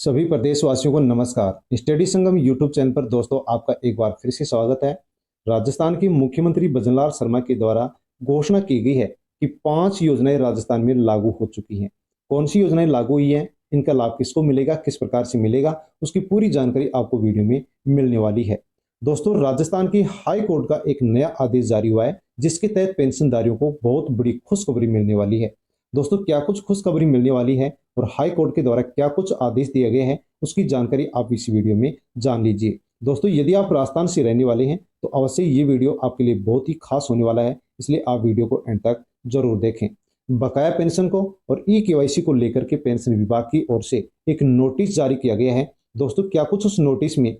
सभी प्रदेशवासियों को नमस्कार। स्टडी संगम यूट्यूब चैनल पर दोस्तों आपका एक बार फिर से स्वागत है। राजस्थान की मुख्यमंत्री भजनलाल शर्मा के द्वारा घोषणा की गई है कि 5 योजनाएं राजस्थान में लागू हो चुकी हैं। कौन सी योजनाएं लागू हुई हैं, इनका लाभ किसको मिलेगा, किस प्रकार से मिलेगा, उसकी पूरी जानकारी आपको वीडियो में मिलने वाली है। दोस्तों, राजस्थान की हाई कोर्ट का एक नया आदेश जारी हुआ है जिसके तहत पेंशनधारियों को बहुत बड़ी खुशखबरी मिलने वाली है। दोस्तों, क्या कुछ खुशखबरी मिलने वाली है और हाई कोर्ट के द्वारा क्या कुछ आदेश दिए गए हैं, उसकी जानकारी आप इस वीडियो में जान लीजिए। दोस्तों, यदि आप राजस्थान से रहने वाले हैं तो अवश्य ये वीडियो आपके लिए बहुत ही खास होने वाला है, इसलिए आप वीडियो को एंड तक जरूर देखें। बकाया पेंशन को और ई केवाईसी को लेकर के पेंशन विभाग की ओर से एक नोटिस जारी किया गया है। दोस्तों, क्या कुछ उस नोटिस में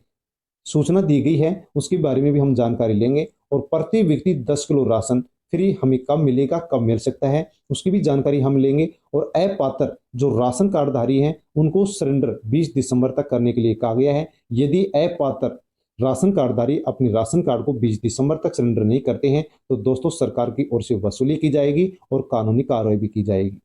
सूचना दी गई है, उसके बारे में भी हम जानकारी लेंगे और प्रति व्यक्ति 10 किलो राशन फ्री हमें कब मिलेगा, कब मिल सकता है, उसकी भी जानकारी हम लेंगे। और अपात्र जो राशन कार्डधारी हैं उनको सरेंडर 20 दिसंबर तक करने के लिए कहा गया है। यदि अपात्र राशन कार्डधारी अपने राशन कार्ड को 20 दिसंबर तक सरेंडर नहीं करते हैं तो दोस्तों सरकार की ओर से वसूली की जाएगी और कानूनी कार्रवाई भी की जाएगी।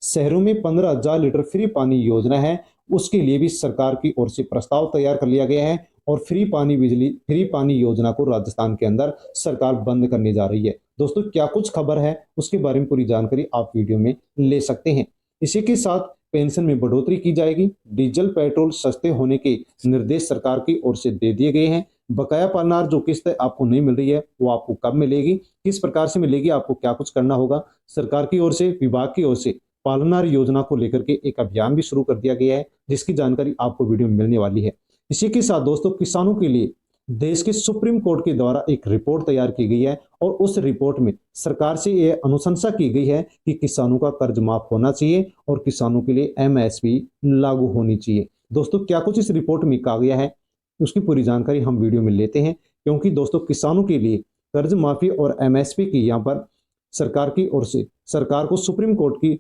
शहरों में 15,000 लीटर फ्री पानी योजना है, उसके लिए भी सरकार की ओर से प्रस्ताव तैयार कर लिया गया है और फ्री पानी योजना को राजस्थान के अंदर सरकार बंद करने जा रही है। दोस्तों, क्या कुछ खबर है उसके बारे में पूरी जानकारी आप वीडियो में ले सकते हैं। इसी के साथ पेंशन में बढ़ोतरी की जाएगी। डीजल पेट्रोल सस्ते होने के निर्देश सरकार की ओर से दे दिए गए हैं। बकाया पालनार जो किस्त आपको नहीं मिल रही है वो आपको कब मिलेगी, किस प्रकार से मिलेगी, आपको क्या कुछ करना होगा। सरकार की ओर से, विभाग की ओर से पालनार योजना को लेकर के एक अभियान भी शुरू कर दिया गया है जिसकी जानकारी आपको वीडियो में मिलने वाली है। इसी के साथ दोस्तों, किसानों के लिए देश के सुप्रीम कोर्ट के द्वारा एक रिपोर्ट तैयार की गई है और उस रिपोर्ट में सरकार से यह अनुशंसा की गई है कि किसानों का कर्ज माफ होना चाहिए और किसानों के लिए एमएसपी लागू होनी चाहिए। दोस्तों, क्या कुछ इस रिपोर्ट में कहा गया है उसकी पूरी जानकारी हम वीडियो में लेते हैं, क्योंकि दोस्तों किसानों के लिए कर्ज माफी और एमएसपी की यहाँ पर सरकार की ओर से, सरकार को सुप्रीम कोर्ट की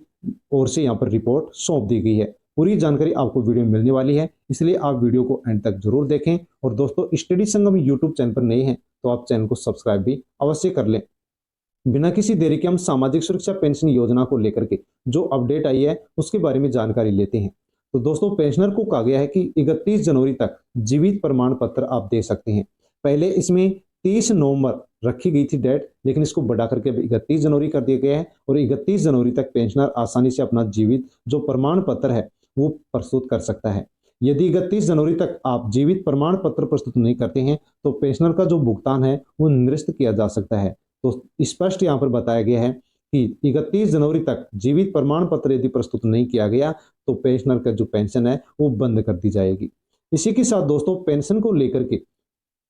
ओर से यहाँ पर रिपोर्ट सौंप दी गई है। पूरी जानकारी आपको वीडियो में मिलने वाली है, इसलिए आप वीडियो को एंड तक जरूर देखें। और दोस्तों, स्टडी संगम यूट्यूब चैनल पर नए हैं तो आप चैनल को सब्सक्राइब भी अवश्य कर लें। बिना किसी देरी के हम सामाजिक सुरक्षा पेंशन योजना को लेकर के जो अपडेट आई है उसके बारे में जानकारी लेते हैं। तो दोस्तों, पेंशनर को कहा गया है कि 31 जनवरी तक जीवित प्रमाण पत्र आप दे सकते हैं। पहले इसमें 30 नवंबर रखी गई थी डेट, लेकिन इसको बढ़ा करके 31 जनवरी कर दिया गया है और 31 जनवरी तक पेंशनर आसानी से अपना जीवित जो प्रमाण पत्र है वो प्रस्तुत कर सकता है। यदि 31 जनवरी तक आप जीवित प्रमाण पत्र प्रस्तुत नहीं करते हैं तो पेंशनर का जो भुगतान है वो निरस्त किया जा सकता है। तो स्पष्ट यहाँ पर बताया गया है कि 31 जनवरी तक जीवित प्रमाण पत्र यदि प्रस्तुत नहीं किया गया तो पेंशनर का जो पेंशन है वो बंद कर दी जाएगी। इसी के साथ दोस्तों, पेंशन को लेकर के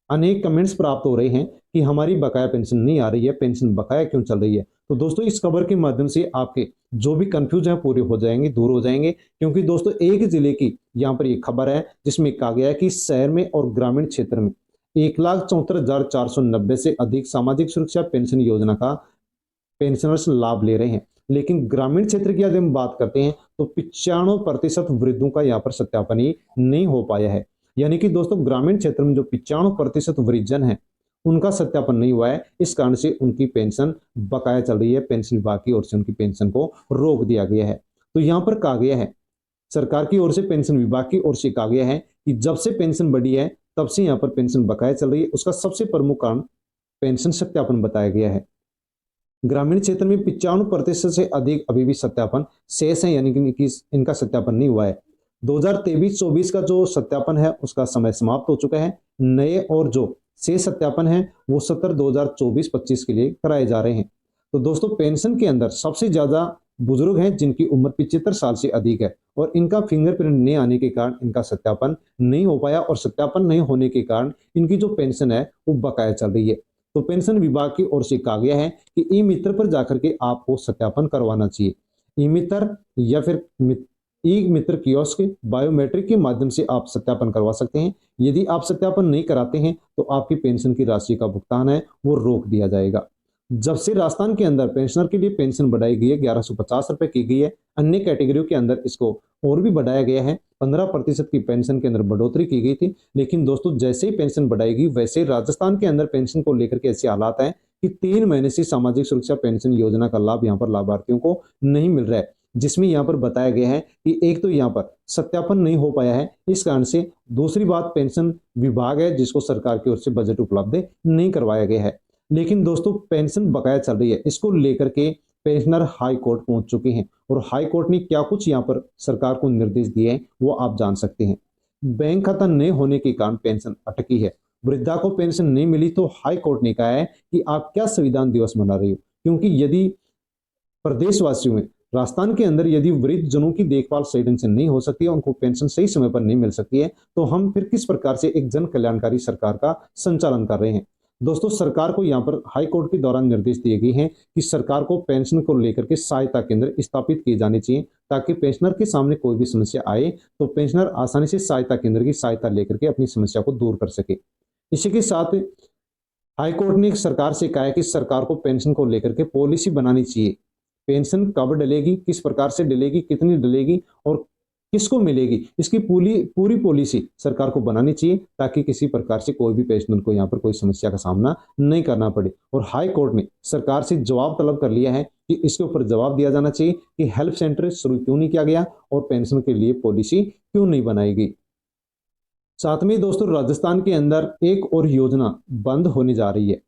अनेक कमेंट्स प्राप्त हो रहे हैं कि हमारी बकाया पेंशन नहीं आ रही है, पेंशन बकाया क्यों चल रही है। तो दोस्तों, इस खबर के माध्यम से आपके जो भी कंफ्यूजन है पूरे हो जाएंगे, दूर हो जाएंगे, क्योंकि दोस्तों एक जिले की यहाँ पर एक खबर है जिसमें कहा गया है कि शहर में और ग्रामीण क्षेत्र में 1,74,490 से अधिक सामाजिक सुरक्षा पेंशन योजना का पेंशनर्स लाभ ले रहे हैं। लेकिन ग्रामीण क्षेत्र की यदि हम बात करते हैं तो 95% वृद्धों का यहाँ पर सत्यापन ही नहीं हो पाया है। यानी कि दोस्तों, ग्रामीण क्षेत्र में जो 95% वृद्धजन है उनका सत्यापन नहीं हुआ है, इस कारण से उनकी पेंशन बकाया चल रही है। पेंशन विभाग की ओर से उनकी पेंशन को रोक दिया गया है। तो यहाँ पर कहा गया है, सरकार की ओर से, पेंशन विभाग की ओर से कहा गया है कि जब से पेंशन बढ़ी है तब से यहाँ पर पेंशन बकाया चल रही है। उसका सबसे प्रमुख कारण पेंशन सत्यापन बताया गया है। ग्रामीण क्षेत्र में 95% से अधिक अभी भी सत्यापन शेष है, यानी कि इनका सत्यापन नहीं हुआ है। 2023-24 का जो सत्यापन है उसका समय समाप्त हो चुका है। नए और जो शेष सत्यापन है वो 2024-25 के लिए कराए जा रहे हैं। तो दोस्तों, पेंशन के अंदर सबसे ज्यादा बुजुर्ग हैं जिनकी उम्र 75 साल से अधिक है और इनका फिंगरप्रिंट नहीं आने के कारण इनका सत्यापन नहीं हो पाया और सत्यापन नहीं होने के कारण इनकी जो पेंशन है वो बकाया चल रही है। तो पेंशन विभाग की ओर से कहा गया है कि ई मित्र पर जाकर के आपको सत्यापन करवाना चाहिए। ई मित्र या फिर ई मित्र कियोस्क बायोमेट्रिक के माध्यम से आप सत्यापन करवा सकते हैं। यदि आप सत्यापन नहीं कराते हैं तो आपकी पेंशन की राशि का भुगतान है वो रोक दिया जाएगा। जब से राजस्थान के अंदर पेंशनर के लिए पेंशन बढ़ाई गई है, 1150 रुपए की गई है, अन्य कैटेगरियों के अंदर इसको और भी बढ़ाया गया है। 15% की पेंशन के अंदर बढ़ोतरी की गई थी। लेकिन दोस्तों, जैसे ही पेंशन बढ़ाएगी वैसे राजस्थान के अंदर पेंशन को लेकर के ऐसे हालात हैं कि 3 महीने से सामाजिक सुरक्षा पेंशन योजना का लाभ यहाँ पर लाभार्थियों को नहीं मिल रहा है। जिसमें यहाँ पर बताया गया है कि एक तो यहाँ पर सत्यापन नहीं हो पाया है, इस कारण से। दूसरी बात, पेंशन विभाग है जिसको सरकार की ओर से बजट उपलब्ध नहीं करवाया गया है। लेकिन दोस्तों पेंशन बकाया चल रही है, इसको लेकर के पेंशनर हाई कोर्ट पहुंच चुके हैं और हाई कोर्ट ने क्या कुछ यहाँ पर सरकार को निर्देश दिए हैं वो आप जान सकते हैं। बैंक खाता नहीं होने के कारण पेंशन अटकी है, वृद्धा को पेंशन नहीं मिली तो हाई कोर्ट ने कहा है कि आप क्या संविधान दिवस मना रहे हो, क्योंकि यदि प्रदेशवासियों में राजस्थान के अंदर यदि वृद्ध जनों की देखभाल सही ढंग से नहीं हो सकती है, उनको पेंशन सही समय पर नहीं मिल सकती है, तो हम फिर किस प्रकार से एक जन कल्याणकारी सरकार का संचालन कर रहे हैं। दोस्तों सरकार को यहाँ पर हाई कोर्ट के दौरान निर्देश दिए गए हैं कि सरकार को पेंशन को लेकर के सहायता केंद्र स्थापित किए जाने चाहिए, ताकि पेंशनर के सामने कोई भी समस्या आए तो पेंशनर आसानी से सहायता केंद्र की सहायता लेकर के अपनी समस्या को दूर कर सके। इसी के साथ हाईकोर्ट ने सरकार से कहा है कि सरकार को पेंशन को लेकर के पॉलिसी बनानी चाहिए। पेंशन कब डलेगी, किस प्रकार से डलेगी, कितनी डलेगी और किसको मिलेगी, इसकी पूरी पूरी पॉलिसी सरकार को बनानी चाहिए, ताकि किसी प्रकार से कोई भी पेंशनर को यहाँ पर कोई समस्या का सामना नहीं करना पड़े। और हाई कोर्ट ने सरकार से जवाब तलब कर लिया है कि इसके ऊपर जवाब दिया जाना चाहिए कि हेल्प सेंटर शुरू क्यों नहीं किया गया और पेंशन के लिए पॉलिसी क्यों नहीं बनाई गई। साथ में दोस्तों राजस्थान के अंदर एक और योजना बंद होने जा रही है।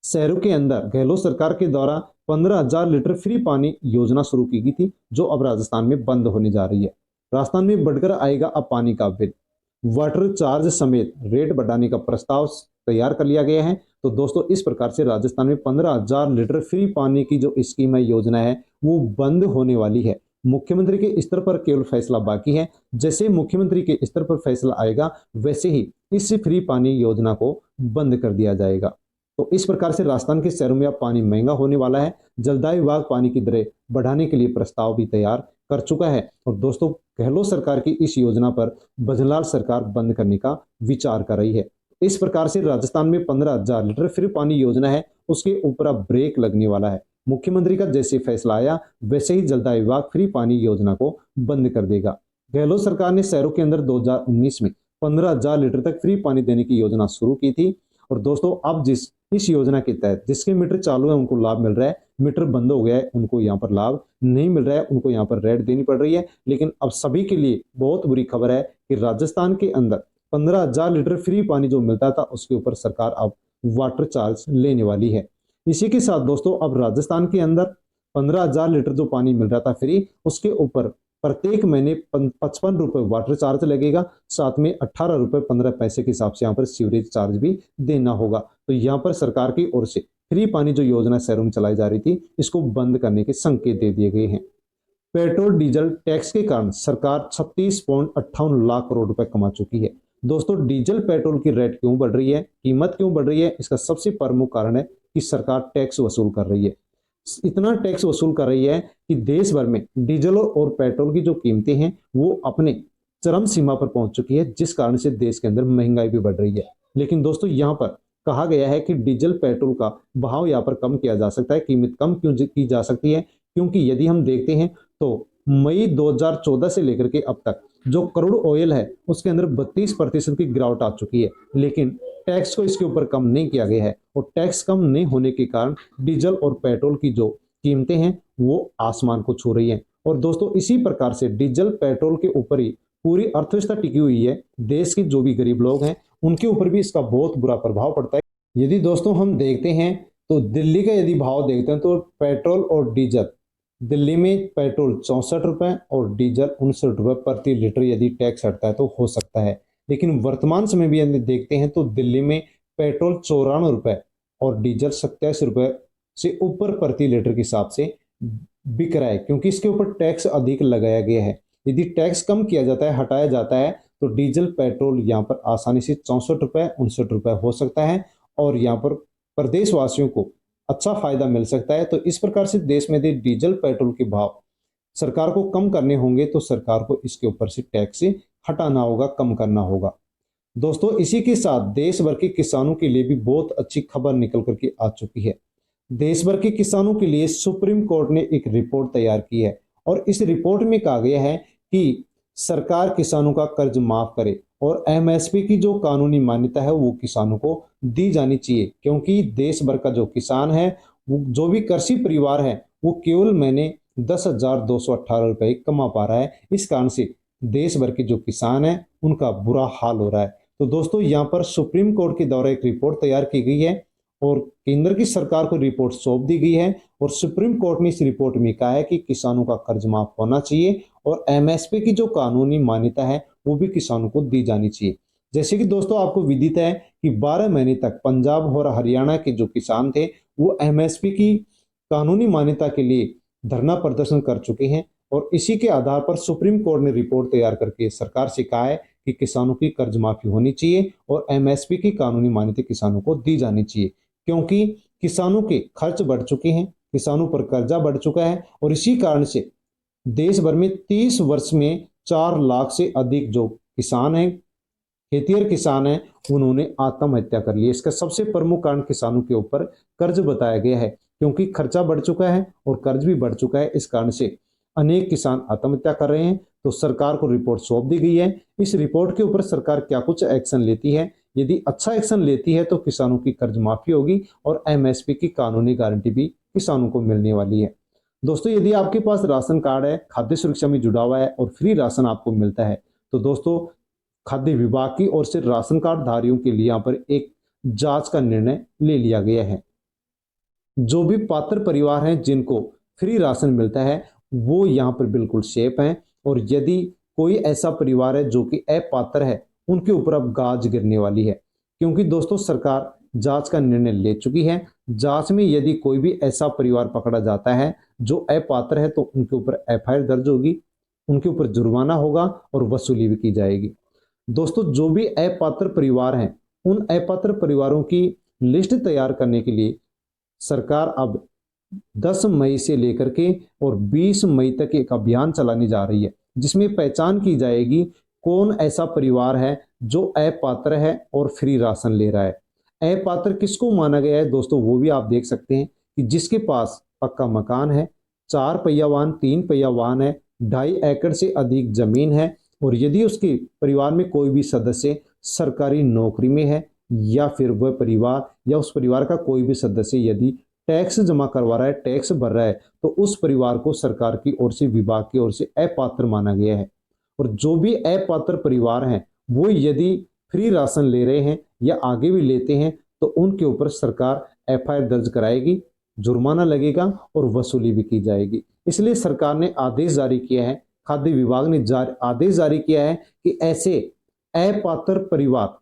शहरों के अंदर गहलोत सरकार के द्वारा 15,000 लीटर फ्री पानी योजना शुरू की गई थी, जो अब राजस्थान में बंद होने जा रही है। राजस्थान में बढ़कर आएगा अब पानी का बिल, वाटर चार्ज समेत रेट बढ़ाने का प्रस्ताव तैयार कर लिया गया है। तो दोस्तों इस प्रकार से राजस्थान में 15,000 लीटर फ्री पानी की जो स्कीम है, योजना है, वो बंद होने वाली है। मुख्यमंत्री के स्तर पर केवल फैसला बाकी है। जैसे मुख्यमंत्री के स्तर पर फैसला आएगा वैसे ही इस फ्री पानी योजना को बंद कर दिया जाएगा। तो इस प्रकार से राजस्थान के शहरों में अब पानी महंगा होने वाला है। जलदाय विभाग पानी की दरें बढ़ाने के लिए प्रस्ताव भी तैयार कर चुका है। और दोस्तों गहलोत सरकार की इस योजना पर भजनलाल सरकार बंद करने का विचार कर रही है। इस प्रकार से राजस्थान में 15,000 लीटर फ्री पानी योजना है, उसके ऊपर अब ब्रेक लगने वाला है। मुख्यमंत्री का जैसे फैसला आया वैसे ही जलदाय विभाग फ्री पानी योजना को बंद कर देगा। गहलोत सरकार ने शहरों के अंदर 2019 में 15,000 लीटर तक फ्री पानी देने की योजना शुरू की थी। और दोस्तों अब इस योजना के तहत जिसके मीटर चालू है उनको लाभ मिल रहा है, मीटर बंद हो गया है उनको यहाँ पर लाभ नहीं मिल रहा है, उनको यहाँ पर रेट देनी पड़ रही है। लेकिन अब सभी के लिए बहुत बुरी खबर है कि राजस्थान के अंदर 15,000 लीटर फ्री पानी जो मिलता था उसके ऊपर सरकार अब वाटर चार्ज लेने वाली है। इसी के साथ दोस्तों अब राजस्थान के अंदर 15,000 लीटर जो पानी मिल रहा था फ्री, उसके ऊपर प्रत्येक महीने 55 रुपए वाटर चार्ज लगेगा, साथ में 18 रुपए 15 पैसे के हिसाब से यहाँ पर सीवरेज चार्ज भी देना होगा। तो यहाँ पर सरकार की ओर से फ्री पानी जो योजना शहरों में चलाई जा रही थी, इसको बंद करने के संकेत दे दिए गए हैं। पेट्रोल डीजल टैक्स के कारण सरकार 36.58 लाख करोड़ रुपए कमा चुकी है। दोस्तों डीजल पेट्रोल की रेट क्यों बढ़ रही है, कीमत क्यों बढ़ रही है, इसका सबसे प्रमुख कारण है कि सरकार टैक्स वसूल कर रही है। इतना टैक्स वसूल कर रही है कि देश भर में डीजल और पेट्रोल की जो कीमतें हैं वो अपने चरम सीमा पर पहुंच चुकी है, जिस कारण से देश के अंदर महंगाई भी बढ़ रही है। लेकिन दोस्तों यहाँ पर कहा गया है कि डीजल पेट्रोल का भाव यहाँ पर कम किया जा सकता है, कीमत कम क्यों की जा सकती है, क्योंकि यदि हम देखते हैं तो मई 2014 से लेकर के अब तक जो क्रूड ऑयल है उसके अंदर 32% की गिरावट आ चुकी है, लेकिन टैक्स को इसके ऊपर कम नहीं किया गया है। और टैक्स कम नहीं होने के कारण डीजल और पेट्रोल की जो कीमतें हैं वो आसमान को छू रही हैं। और दोस्तों इसी प्रकार से डीजल पेट्रोल के ऊपर ही पूरी अर्थव्यवस्था टिकी हुई है। देश के जो भी गरीब लोग हैं उनके ऊपर भी इसका बहुत बुरा प्रभाव पड़ता है। यदि दोस्तों हम देखते हैं तो दिल्ली का यदि भाव देखते हैं तो पेट्रोल और डीजल, दिल्ली में पेट्रोल 64 रुपए और डीजल 59 रुपए प्रति लीटर यदि टैक्स हटता है तो हो सकता है। लेकिन वर्तमान समय भी यदि देखते हैं तो दिल्ली में पेट्रोल 94 रुपए और डीजल 27 रुपए से ऊपर प्रति लीटर के हिसाब से बिक रहा है, क्योंकि इसके ऊपर टैक्स अधिक लगाया गया है। यदि टैक्स कम किया जाता है, हटाया जाता है, तो डीजल पेट्रोल यहाँ पर आसानी से 64 रुपए 59 रुपए हो सकता है और यहाँ पर प्रदेशवासियों को अच्छा फायदा मिल सकता है। तो इस प्रकार से देश में यदि डीजल पेट्रोल के भाव सरकार को कम करने होंगे तो सरकार को इसके ऊपर से टैक्स हटाना होगा, कम करना होगा। दोस्तों इसी के साथ देश भर के किसानों के लिए भी बहुत अच्छी खबर निकल करके आ चुकी है। देश भर के किसानों के लिए सुप्रीम कोर्ट ने एक रिपोर्ट तैयार की है और इस रिपोर्ट में कहा गया है कि सरकार किसानों का कर्ज माफ करे और एमएसपी की जो कानूनी मान्यता है वो किसानों को दी जानी चाहिए, क्योंकि देश भर का जो किसान है, वो जो भी कृषि परिवार है, वो केवल महीने 10,218 रुपये कमा पा रहा है। इस कारण से देश भर के जो किसान हैं उनका बुरा हाल हो रहा है। तो दोस्तों यहाँ पर सुप्रीम कोर्ट के द्वारा एक रिपोर्ट तैयार की गई है और केंद्र की सरकार को रिपोर्ट सौंप दी गई है और सुप्रीम कोर्ट ने इस रिपोर्ट में कहा है कि किसानों का कर्ज माफ होना चाहिए और एमएसपी की जो कानूनी मान्यता है वो भी किसानों को दी जानी चाहिए। जैसे कि दोस्तों आपको विदित है कि 12 महीने तक पंजाब और हरियाणा के जो किसान थे वो एमएसपी की कानूनी मान्यता के लिए धरना प्रदर्शन कर चुके हैं और इसी के आधार पर सुप्रीम कोर्ट ने रिपोर्ट तैयार करके सरकार से कहा है कि किसानों की कर्ज माफी होनी चाहिए और एमएसपी की कानूनी मान्यता किसानों को दी जानी चाहिए, क्योंकि किसानों के खर्च बढ़ चुके हैं, किसानों पर कर्जा बढ़ चुका है और इसी कारण से देश भर में 30 वर्ष में 4 लाख से अधिक जो किसान हैं, खेतिहर किसान हैं, उन्होंने आत्महत्या कर ली। इसका सबसे प्रमुख कारण किसानों के ऊपर कर्ज बताया गया है, क्योंकि खर्चा बढ़ चुका है और कर्ज भी बढ़ चुका है। इस कारण से अनेक किसान आत्महत्या कर रहे हैं। तो सरकार को रिपोर्ट सौंप दी गई है। इस रिपोर्ट के ऊपर सरकार क्या कुछ एक्शन लेती है, यदि अच्छा एक्शन लेती है तो किसानों की कर्ज माफी होगी और एमएसपी की कानूनी गारंटी भी किसानों को मिलने वाली है। दोस्तों यदि आपके पास राशन कार्ड है, खाद्य सुरक्षा में जुड़ा हुआ है और फ्री राशन आपको मिलता है, तो दोस्तों खाद्य विभाग की ओर से राशन कार्ड धारियों के लिए यहाँ पर एक जांच का निर्णय ले लिया गया है। जो भी पात्र परिवार हैं जिनको फ्री राशन मिलता है वो यहाँ पर बिल्कुल सेफ हैं और यदि कोई ऐसा परिवार है जो कि अपात्र है उनके ऊपर अब गाज गिरने वाली है, क्योंकि दोस्तों सरकार जांच का निर्णय ले चुकी है। जांच में यदि कोई भी ऐसा परिवार पकड़ा जाता है जो अपात्र है तो उनके ऊपर एफआईआर दर्ज होगी, उनके ऊपर जुर्माना होगा और वसूली भी की जाएगी। दोस्तों जो भी अपात्र परिवार हैं उन अपात्र परिवारों की लिस्ट तैयार करने के लिए सरकार अब 10 मई से लेकर के और 20 मई तक एक अभियान चलाने जा रही है, जिसमें पहचान की जाएगी कौन ऐसा परिवार है जो अपात्र है और फ्री राशन ले रहा है। अपात्र किसको माना गया है दोस्तों, वो भी आप देख सकते हैं कि जिसके पास पक्का मकान है, 4 पहिया वाहन, 3 पहिया वाहन है, 2.5 एकड़ से अधिक जमीन है और यदि उसके परिवार में कोई भी सदस्य सरकारी नौकरी में है या फिर वह परिवार या उस परिवार का कोई भी सदस्य यदि टैक्स जमा करवा रहा है, टैक्स भर रहा है, तो उस परिवार को सरकार की ओर से, विभाग की ओर से अपात्र माना गया है। और जो भी अपात्र परिवार हैं वो यदि फ्री राशन ले रहे हैं या आगे भी लेते हैं तो उनके ऊपर सरकार एफआईआर दर्ज कराएगी, जुर्माना लगेगा और वसूली भी की जाएगी। इसलिए सरकार ने आदेश जारी किया है, खाद्य विभाग ने आदेश जारी किया है कि ऐसे अपात्र परिवार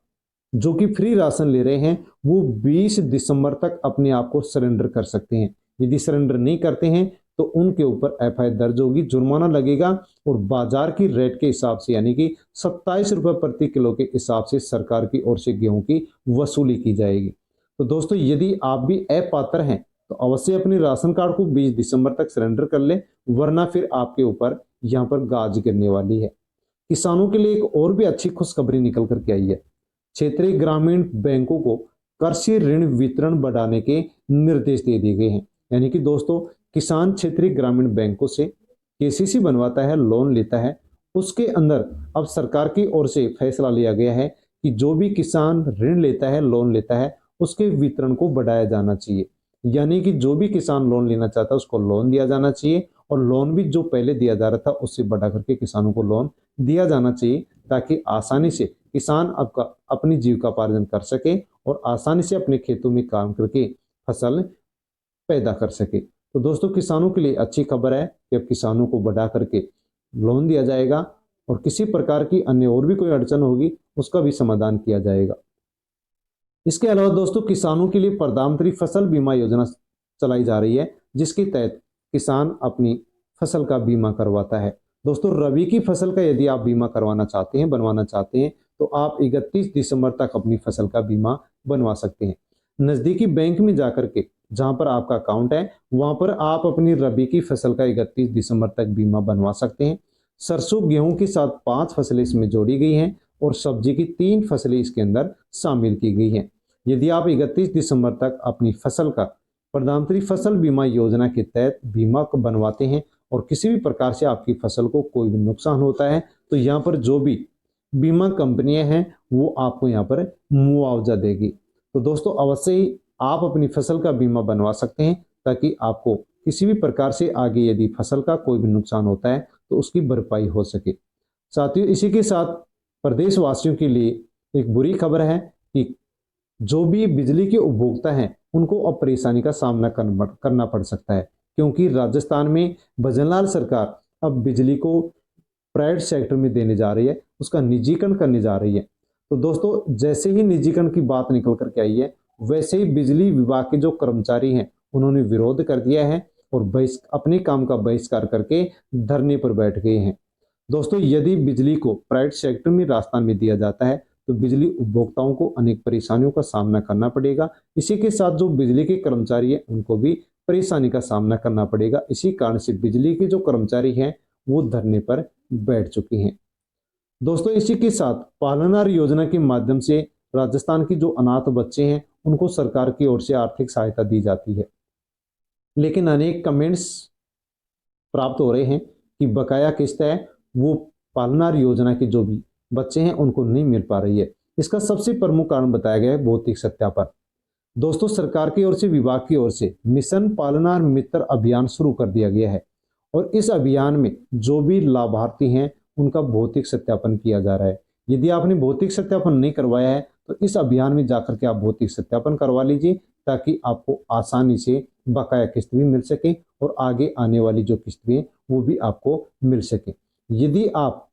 जो कि फ्री राशन ले रहे हैं वो 20 दिसंबर तक अपने आप को सरेंडर कर सकते हैं। यदि सरेंडर नहीं करते हैं तो उनके ऊपर एफआईआर दर्ज होगी, जुर्माना लगेगा और बाजार की रेट के हिसाब से यानी कि 27 रुपये प्रति किलो के हिसाब से सरकार की ओर से गेहूं की वसूली की जाएगी। तो दोस्तों यदि आप भी अपात्र हैं तो अवश्य अपने राशन कार्ड को 20 दिसंबर तक सरेंडर कर ले, वरना फिर आपके ऊपर यहाँ पर गाज गिरने वाली है। किसानों के लिए एक और भी अच्छी खुशखबरी निकल करके आई है। क्षेत्रीय ग्रामीण बैंकों को कृषि ऋण वितरण बढ़ाने के निर्देश दे दिए गए हैं। यानी कि दोस्तों किसान क्षेत्रीय ग्रामीण बैंकों से केसीसी बनवाता है, लोन लेता है, उसके अंदर अब सरकार की ओर से फैसला लिया गया है कि जो भी किसान ऋण लेता है, लोन लेता है, उसके वितरण को बढ़ाया जाना चाहिए। यानी कि जो भी किसान लोन लेना चाहता है उसको लोन दिया जाना चाहिए और लोन भी जो पहले दिया जा रहा था उससे बढ़ा करके किसानों को लोन दिया जाना चाहिए, ताकि आसानी से किसान अपनी जीविकापार्जन कर सके और आसानी से अपने खेतों में काम करके फसल पैदा कर सके। तो दोस्तों किसानों के लिए अच्छी खबर है कि अब किसानों को बढ़ा करके लोन दिया जाएगा और किसी प्रकार की अन्य और भी कोई अड़चन होगी उसका भी समाधान किया जाएगा। इसके अलावा दोस्तों किसानों के लिए प्रधानमंत्री फसल बीमा योजना चलाई जा रही है, जिसके तहत किसान अपनी फसल का बीमा करवाता है। दोस्तों रबी की फसल का यदि आप बीमा करवाना चाहते हैं, बनवाना चाहते हैं, तो आप 31 दिसंबर तक अपनी फसल का बीमा बनवा सकते हैं। नज़दीकी बैंक में जाकर के जहां पर आपका अकाउंट है वहां पर आप अपनी रबी की फसल का 31 दिसंबर तक बीमा बनवा सकते हैं। सरसों गेहूं के साथ 5 फसलें इसमें जोड़ी गई हैं और सब्जी की 3 फसलें इसके अंदर शामिल की गई हैं। यदि आप 31 दिसंबर तक अपनी फसल का प्रधानमंत्री फसल बीमा योजना के तहत बीमा को बनवाते हैं और किसी भी प्रकार से आपकी फसल को कोई भी नुकसान होता है तो यहाँ पर जो भी बीमा कंपनियां हैं वो आपको यहाँ पर मुआवजा देगी। तो दोस्तों अवश्य ही आप अपनी फसल का बीमा बनवा सकते हैं ताकि आपको किसी भी प्रकार से आगे यदि फसल का कोई भी नुकसान होता है तो उसकी भरपाई हो सके। साथियों, इसी के साथ प्रदेशवासियों के लिए एक बुरी खबर है कि जो भी बिजली के उपभोक्ता हैं उनको अब परेशानी का सामना करना पड़ सकता है, क्योंकि राजस्थान में भजनलाल सरकार अब बिजली को प्राइवेट सेक्टर में देने जा रही है, उसका निजीकरण करने जा रही है। तो दोस्तों, जैसे ही निजीकरण की बात निकल करके आई है, वैसे ही बिजली विभाग के जो कर्मचारी हैं उन्होंने विरोध कर दिया है और अपने काम का बहिष्कार करके धरने पर बैठ गए हैं। दोस्तों, यदि बिजली को प्राइवेट सेक्टर में राजस्थान में दिया जाता है तो बिजली उपभोक्ताओं को अनेक परेशानियों का सामना करना पड़ेगा। इसी के साथ जो बिजली के कर्मचारी हैं उनको भी परेशानी का सामना करना पड़ेगा। इसी कारण से बिजली के जो कर्मचारी हैं वो धरने पर बैठ चुके हैं। दोस्तों, इसी के साथ पालनहार योजना के माध्यम से राजस्थान के जो अनाथ बच्चे हैं उनको सरकार की ओर से आर्थिक सहायता दी जाती है, लेकिन अनेक कमेंट्स प्राप्त हो रहे हैं कि बकाया किस्त है वो पालनहार योजना के जो भी बच्चे हैं उनको नहीं मिल पा रही है। इसका सबसे प्रमुख कारण बताया गया है भौतिक सत्यापन। दोस्तों, सरकार की ओर से, विभाग की ओर से मिशन पालनहार मित्र अभियान शुरू कर दिया गया है और इस अभियान में जो भी लाभार्थी हैं उनका भौतिक सत्यापन किया जा रहा है। यदि आपने भौतिक सत्यापन नहीं करवाया है तो इस अभियान में जाकर के आप भौतिक सत्यापन करवा लीजिए, ताकि आपको आसानी से बकाया किस्त भी मिल सके और आगे आने वाली जो किस्त भी है वो भी आपको मिल सके। यदि आप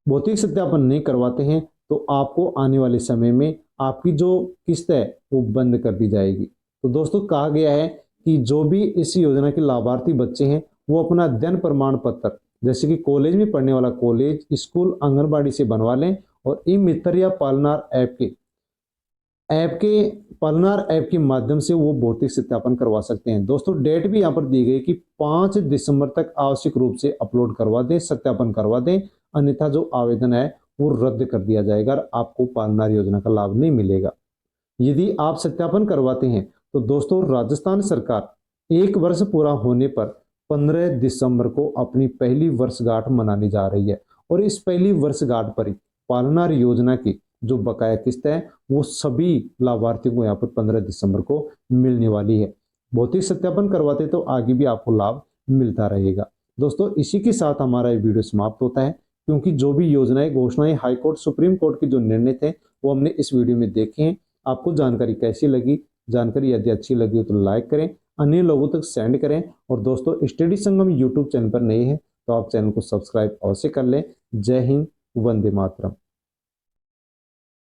भौतिक सत्यापन नहीं करवाते हैं तो आपको आने वाले समय में आपकी जो किस्त है वो बंद कर दी जाएगी। तो दोस्तों, कहा गया है कि जो भी इस योजना के लाभार्थी बच्चे हैं वो अपना अध्ययन प्रमाण पत्र, जैसे कि कॉलेज में पढ़ने वाला कॉलेज, स्कूल, आंगनबाड़ी से बनवा लें और ई मित्र या पालनहार पालनहार ऐप के माध्यम से वो भौतिक सत्यापन करवा सकते हैं। दोस्तों, डेट भी यहाँ पर दी गई कि 5 दिसंबर तक आवश्यक रूप से अपलोड करवा दें, सत्यापन करवा दें, अन्यथा जो आवेदन है वो रद्द कर दिया जाएगा और आपको पालनहार योजना का लाभ नहीं मिलेगा। यदि आप सत्यापन करवाते हैं तो दोस्तों, राजस्थान सरकार 1 वर्ष पूरा होने पर 15 दिसंबर को अपनी पहली वर्षगांठ मनाने जा रही है और इस पहली वर्षगांठ पर ही पालनहार योजना की जो बकाया किस्त है वो सभी लाभार्थियों को यहाँ पर 15 दिसंबर को मिलने वाली है। भौतिक सत्यापन करवाते तो आगे भी आपको लाभ मिलता रहेगा। दोस्तों, इसी के साथ हमारा ये वीडियो समाप्त होता है, क्योंकि जो भी योजनाएं, घोषणाएं हाईकोर्ट, सुप्रीम कोर्ट के जो निर्णय थे वो हमने इस वीडियो में देखे हैं। आपको जानकारी कैसी लगी? जानकारी यदि अच्छी लगी हो तो लाइक करें, अन्य लोगों तक सेंड करें और दोस्तों, स्टडी संगम यूट्यूब चैनल पर नए हैं तो आप चैनल को सब्सक्राइब अवश्य कर लें। जय हिंद, वंदे मातरम।